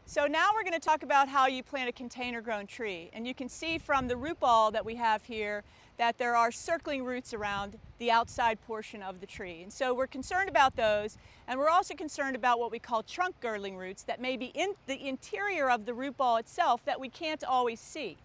So now we're going to talk about how you plant a container-grown tree. And you can see from the root ball that we have here that there are circling roots around the outside portion of the tree. And so we're concerned about those, and we're also concerned about what we call trunk girdling roots that may be in the interior of the root ball itself that we can't always see.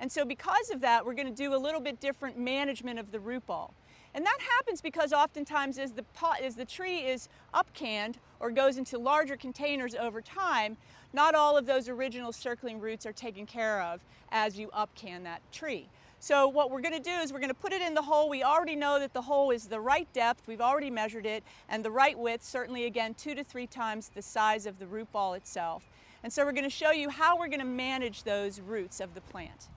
And so because of that, we're going to do a little bit different management of the root ball. And that happens because oftentimes as the tree is upcanned or goes into larger containers over time, not all of those original circling roots are taken care of as you upcan that tree. So what we're going to do is we're going to put it in the hole. We already know that the hole is the right depth. We've already measured it, and the right width, certainly again 2 to 3 times the size of the root ball itself. And so we're going to show you how we're going to manage those roots of the plant.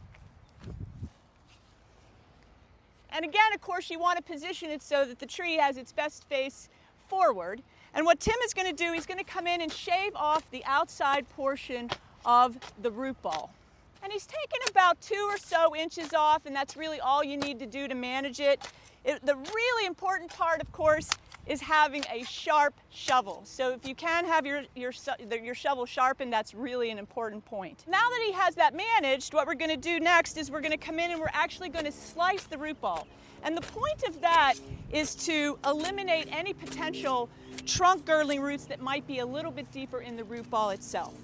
And again, of course, you want to position it so that the tree has its best face forward. And what Tim is going to do, he's going to come in and shave off the outside portion of the root ball. And he's taken about 2 or so inches off, and that's really all you need to do to manage it. The really important part, of course, is having a sharp shovel. So if you can have your shovel sharpened, that's really an important point. Now that he has that managed, what we're going to do next is we're going to come in and we're actually going to slice the root ball. And the point of that is to eliminate any potential trunk girdling roots that might be a little bit deeper in the root ball itself.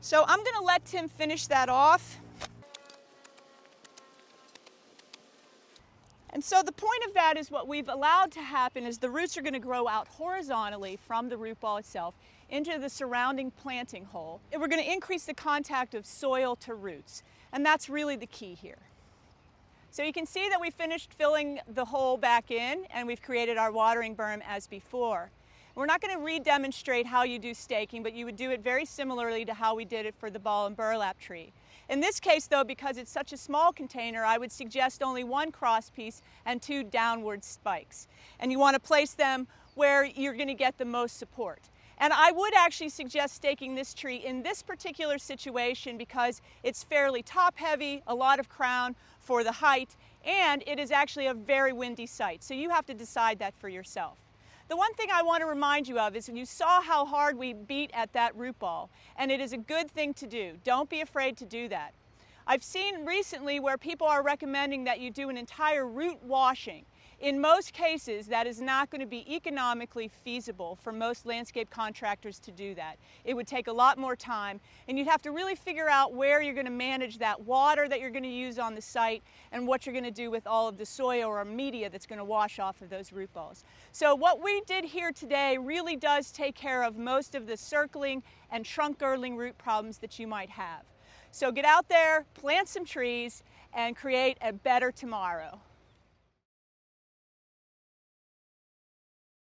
So I'm going to let Tim finish that off. And so the point of that is what we've allowed to happen is the roots are going to grow out horizontally from the root ball itself into the surrounding planting hole. And we're going to increase the contact of soil to roots. And that's really the key here. So you can see that we finished filling the hole back in, and we've created our watering berm as before. We're not going to re-demonstrate how you do staking, but you would do it very similarly to how we did it for the ball and burlap tree. In this case, though, because it's such a small container, I would suggest only 1 cross piece and 2 downward spikes. And you want to place them where you're going to get the most support. And I would actually suggest staking this tree in this particular situation because it's fairly top heavy, a lot of crown for the height, and it is actually a very windy site. So you have to decide that for yourself. The one thing I want to remind you of is you saw how hard we beat at that root ball, and it is a good thing to do. Don't be afraid to do that. I've seen recently where people are recommending that you do an entire root washing. In most cases, that is not going to be economically feasible for most landscape contractors to do that. It would take a lot more time, and you'd have to really figure out where you're going to manage that water that you're going to use on the site and what you're going to do with all of the soil or media that's going to wash off of those root balls. So what we did here today really does take care of most of the circling and trunk girdling root problems that you might have. So get out there, plant some trees, and create a better tomorrow.